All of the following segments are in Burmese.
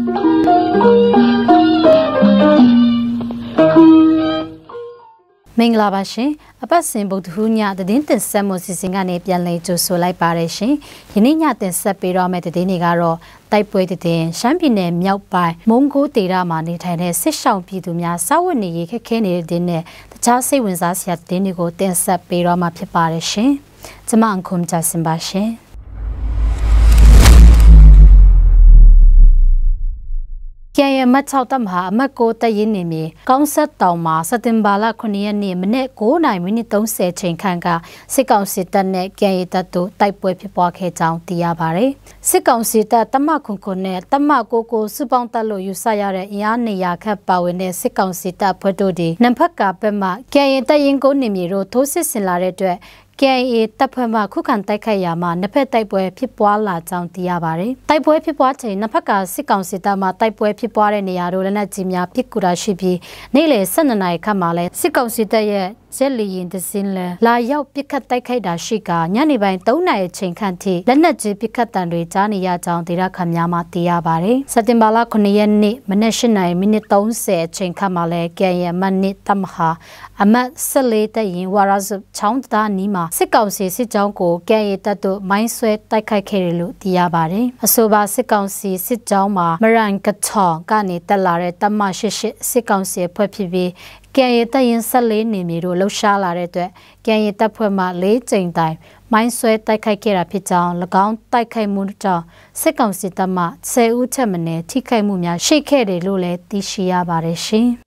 မင်္ဂလာပါရှင်အပတ်စဉ်ဗုဒ္ဓဟူးညသတင်းတင်ဆက်မှုစီစဉ်ကနေပြန်လည်ကြိုဆိုလိုက်ပါတယ်ရှင်ယနေ့ညတင်ဆက်ပေးတော့မယ့်သတင်းတွေကတော့တိုက်ပွဲသတင်းရှမ်းပြည်နယ်မြောက်ပိုင်းမုံကိုဒေသမှာနေထိုင်တဲ့စစ်ရှောင်ပြည်သူများစာဝတ်နေရေးခက်ခဲနေတဲ့တဲ့နဲ့တခြားစိတ်ဝင်စားစရာသတင်းတွေကိုတင်ဆက်ပေးတော့မှာဖြစ်ပါတယ်ရှင်ကျွန်မအန်ခုမ်ဂျာစင်ပါရှင်ကျန်ရမတ်6တမဟာအမတ်ကိုတရင်နေမီကောင်းဆက်တောင်မှာစက်တင်ဘာလ9ရက်နေ့မနေ့9:30မိနစ်30ချိန်ခန့်ကစစ်ကောင်စီတပ်နဲ့ကျန်ရတပ်တို့တိုက်ပွဲဖြစ်ပွားခဲ့ကြောင်းသိရပါတယ်စစ်ကောင်စီတပ်တမခွန်ခွန်နဲ့တမကိုစုပေါင်းတပ်လို့ယူဆရတဲ့အင်အား200ခန့်ပါဝင်တဲ့စစ်ကောင်စီတပ်ဖွဲ့တို့ဒီနံပါတ်ကဘက်မှကျန်ရတရင်ကိုနေမီတို့ထိုးစစ်ဆင်လာတဲ့အတွက် KIA တပ်ဖွဲ့မှခုခံတိုက်ခိုက်ရာမှာနှစ်ဖက်တိုက်ပွဲဖြစ်ပွားလာကြောင်းသိရပါတယ်။တိုက်ပွဲဖြစ်ပွားချိန်နှစ်ဖက်ကစစ်ကောင်စီတပ်မှတိုက်ပွဲဖြစ်ပွားတဲ့နေရာတို့လက်နက်ကြီးများပစ်ကူတာရှိပြီးနေ့လယ်12နာရီခန့်မှာလဲစစ်ကောင်စီတပ်ရဲ့ဂျက်လီရင်တစင်းလဲလာရောက်ပစ်ခတ်တိုက်ခိုက်တာရှိကညနေပိုင်း3နာရီချိန်ခန့်ထိလက်နက်ကြီးပစ်ခတ်တံတွေကြားနေရကြောင်းဒေသခံများမှသိရပါတယ်။စက်တင်ဘာလ9ရက်နေ့မနက်8နာရီမိနစ်30အချိန်ခန့်မှာလဲ KIA မနစ်တမဟာအမတ်14တရင်ဝါရစုချောင်းသားနီးမှာစစ်ကောင်စီစစ်ကြောင်းကို KIA တပ်တို့မိုင်းဆွဲတိုက်ခိုက်ခဲ့တယ်လို့သိရပါတယ်။အဆိုပါစစ်ကောင်စီစစ်ကြောင်းမှာမရန်ကချောင်းကနေတက်လာတဲ့တမ88စစ်ကောင်စီအဖွဲ့ဖြစ်ပြီးKIA တပ်ရင်14နေမြေတို့လှုပ်ရှားလာတဲ့အတွက် KIA တပ်ဖွဲ့မှ4ကြိမ်တိုင်မိုင်းဆွဲတိုက်ခိုက်ခဲ့တာဖြစ်ကြောင်း၎င်းတိုက်ခိုက်မှုကြောင့်စစ်ကောင်စီတပ်မှ10ဦးထက်မနည်းထိခိုက်မှုများရှိခဲ့တယ်လို့လည်းသိရှိရပါတယ်ရှင်။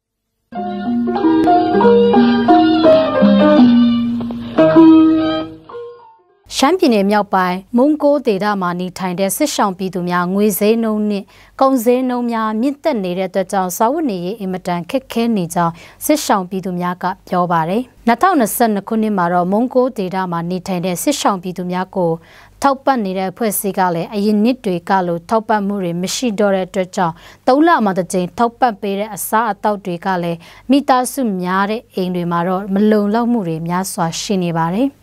ရှမ်းပြည်နယ်မြောက်ပိုင်းမုံကိုဒေသမှာနေထိုင်တဲ့စစ်ရှောင်ပြည်သူများငွေဈေးနှုန်းနဲ့ကုန်ဈေးနှုန်းများမြင့်တက်နေတဲ့အတွက်ကြောင့်စာဝတ်နေရေးအင်မတန်ခက်ခဲနေကြောင်းစစ်ရှောင်ပြည်သူများကပြောပါတယ်။2022ခုနှစ်မှာတော့မုံကိုဒေသမှာနေထိုင်တဲ့စစ်ရှောင်ပြည်သူများကိုထောက်ပံ့နေတဲ့အဖွဲ့အစည်းကလည်းအရင်နှစ်တွေကလို့ထောက်ပံ့မှုတွေမရှိတော့တဲ့အတွက်ကြောင့်3လမှတစ်ကြိမ်ထောက်ပံ့ပေးတဲ့အစားအသောက်တွေကလည်းမိသားစုများတဲ့အိမ်တွေမှာတော့မလုံလောက်မှုတွေများစွာရှိနေပါတယ်။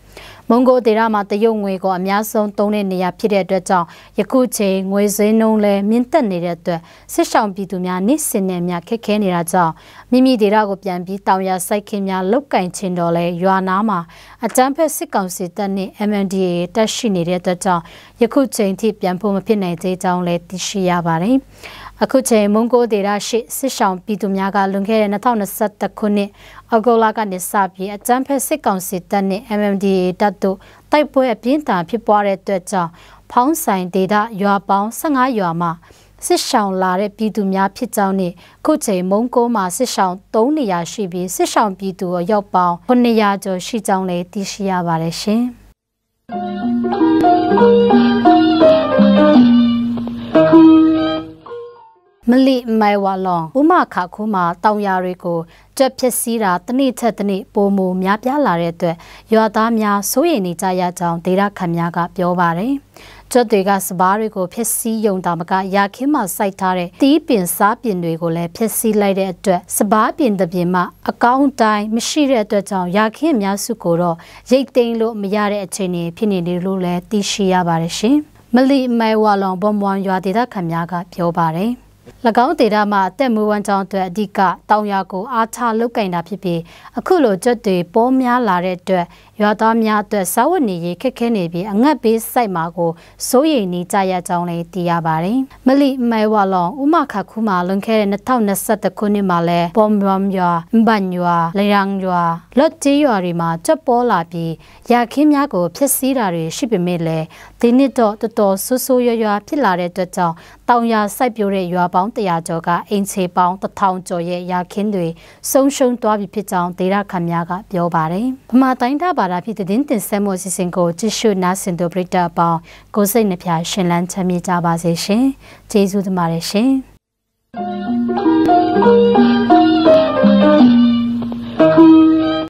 မုံကိုဒေသမှာတရုတ်ငွေကိုအများဆုံးသုံးတဲ့နေရာဖြစ်တဲ့အတွက်ကြောင့်ယခုချိန်ငွေဈေးနှုန်းလည်းမြင့်တက်နေတဲ့အတွက်စစ်ရှောင်ပြည်သူများနေ့စဉ်နဲ့များခက်ခဲနေတာကြောင့်မိမိဒေသကိုပြန်ပြီးတောင်ရစိုက်ခင်းများလုတ်ကင်ခြင်းတော်လဲရွာနာမှာအကြမ်းဖက်စစ်ကောင်စီတပ်နဲ့ MNDAA တပ်ရှိနေတဲ့အတွက်ကြောင့်ယခုချိန်ထိပြန်ဖို့မဖြစ်နိုင်သေးကြောင်းလည်းသိရှိရပါတယ်။အခုချိန်မုံကိုဒေသရှိစစ်ရှောင်ပြည်သူများကလွန်ခဲ့တဲ့2021ခုနှစ်အောက်တိုဘာကနေစပြီးအကြမ်းဖက်စစ်ကောင်စီတပ်နဲ့ MNDAA တပ်တို့တိုက်ပွဲအပြင်းထန်ဖြစ်ပွားတဲ့အတွက်ကြောင့်ဖောင်းဆိုင်ဒေသရွာပေါင်း15ရွာမှာစစ်ရှောင်လာတဲ့ပြည်သူများဖြစ်ကြောင်းနဲ့ခုချိန်မုံကိုမှာစစ်ရှောင်3နေရာရှိပြီးစစ်ရှောင်ပြည်သူရောက်ပေါင်း900ကျော်ရှိကြောင်းလည်းသိရှိရပါတယ်ရှင်။မလီမိုင်ဝါလောင်ဥမခါခုမှာတောင်ယာတွေကိုကြက်ဖြစ်စီးတာတနေ့ချက်တနေ့ပိုမိုများပြားလာတဲ့အတွက်ရွာသားများစိုးရိမ်နေကြရကြောင်းဒေသခံများကပြောပါတယ်။ကြက်တွေကစပားတွေကိုဖြစ်စီးယုံတာမကရာခင်းမှာစိုက်ထားတဲ့တီးပင်စားပင်တွေကိုလည်းဖြစ်စီးလိုက်တဲ့အတွက်စပားပင်တစ်ပင်မှအကောင့်တိုင်းမရှိတဲ့အတွက်ကြောင့်ရာခင်းအများစုကိုတော့ရိတ်သိမ်းလို့မရတဲ့အခြေအနေဖြစ်နေတယ်လို့လည်းသိရှိရပါတယ်ရှင်။မလီမိုင်ဝါလောင်ဘုံမွန်ရွာဒေသခံများကပြောပါတယ်။၎င်းဒေသမှာအသက်မွေးဝမ်းကြောင်းအတွက်အဓိကတောင်ယာကိုအားထားလုပ်ကင်တာဖြစ်ပြီးအခုလိုကြွတွေပေါများလာတဲ့အတွက်ရွာသားများအတွက်စာဝတ်နေရေးခက်ခဲနေပြီးအငတ်ဘေးစိုက်မှာကိုစိုးရိမ်နေကြရကြောင်းလည်းသိရပါတယ်။မလီမိုင်ဝါလောင်ဥမခခုမှာလွန်ခဲ့တဲ့2021ခုနှစ်မှာလဲပုံရမ်ရွာဘန်ရွာလရန်ရွာလော့ကျေးရွာတွေမှာကြွပေါ်လာပြီးရာခင်းများကိုဖျက်ဆီးတာတွေရှိပေမဲ့လည်းဒီနှစ်တော့တော်တော်ဆိုးဆိုးရွားရွားဖြစ်လာတဲ့အတွက်ကြောင့်တောင်ယာစိုက်ပျိုးတဲ့ရွာပေါင်း100ကျော်ကအင်ချေပေါင်း1000ကျော်ရဲ့ရာခင်းတွေဆုံးရှုံးသွားပြီဖြစ်ကြောင်းဒေသခံများကပြောပါတယ်။ဗမာတိုင်းသားဘာသာဖြစ်တဲ့တင်ဆက်မှုအစီအစဉ်ကိုကြည့်ရှုနားဆင်သူပရိသတ်အပေါင်းကိုစိတ်နှပြရှင်လန်းချမ်းမြေ့ကြပါစေရှင်။ကျေးဇူးတင်ပါတယ်ရှင်။